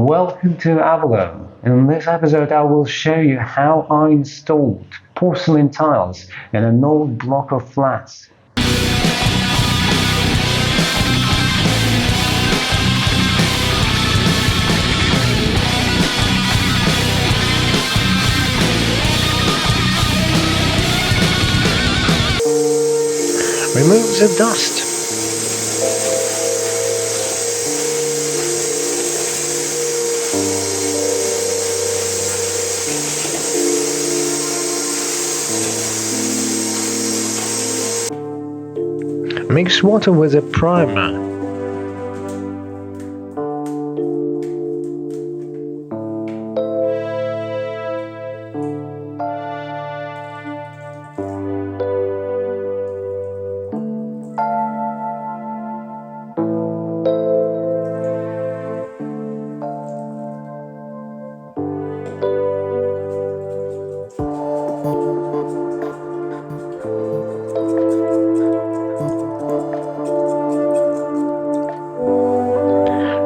Welcome to Avalon. In this episode I will show you how I installed porcelain tiles in an old block of flats. Remove the dust. Mix water with a primer.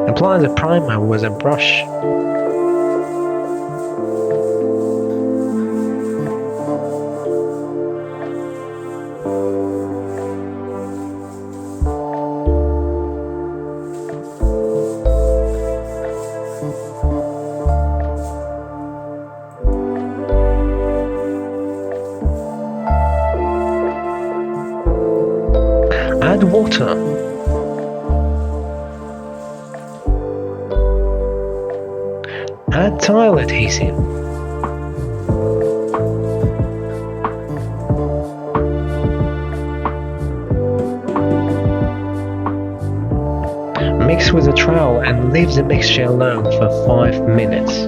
Apply the primer with a brush. Add water. Add tile adhesive. Mix with a trowel and leave the mixture alone for 5 minutes.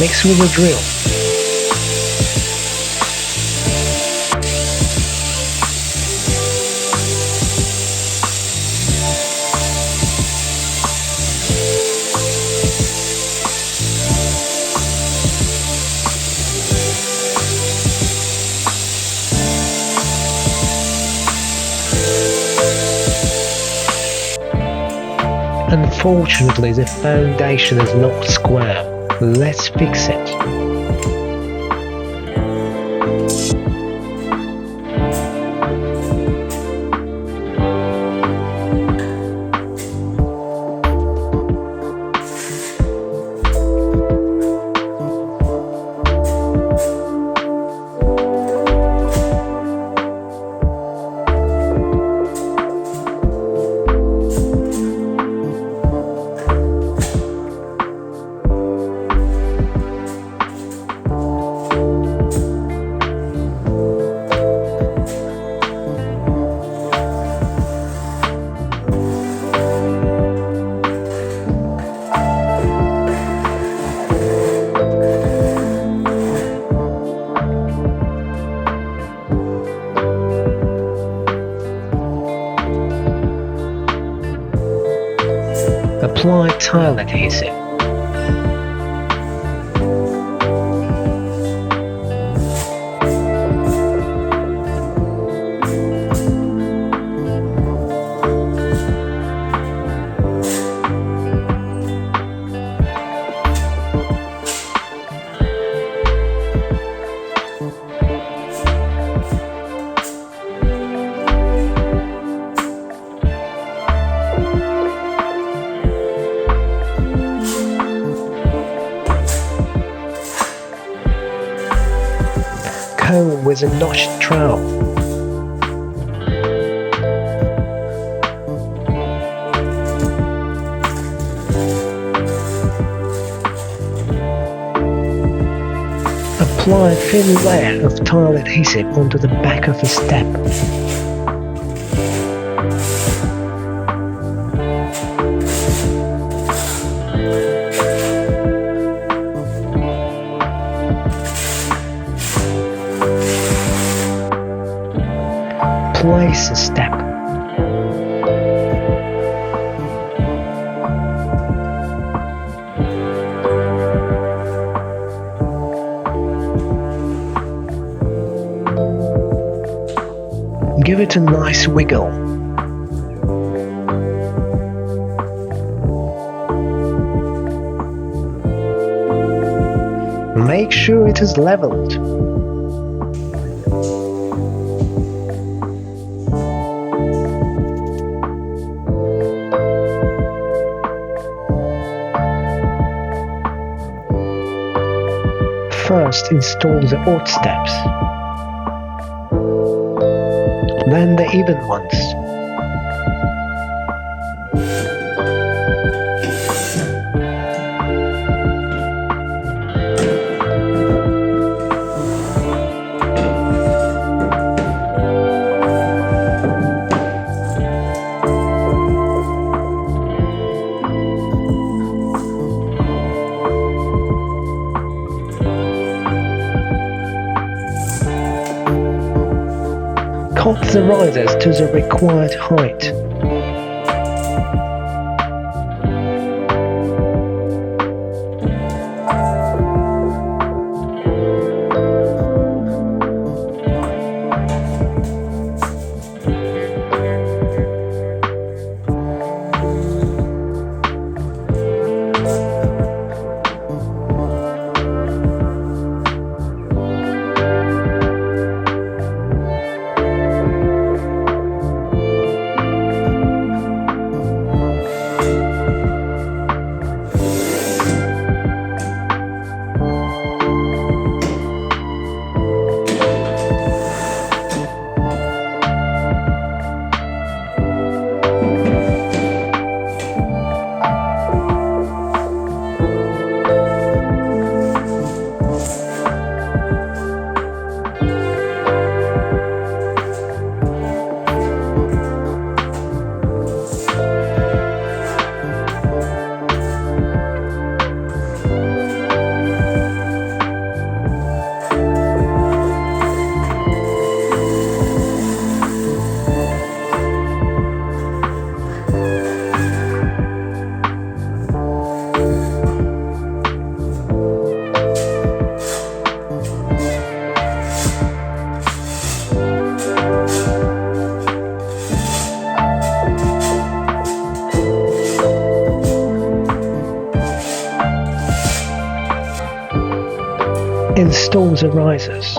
Mix with a drill. Unfortunately, the foundation is not square. Let's fix it. Apply tile adhesive. Comb with a notched trowel. Apply a thin layer of tile adhesive onto the back of a step. Give it a nice wiggle. Make sure it is leveled. First install the odd steps, then the even ones. Cut the risers to the required height. Install the risers.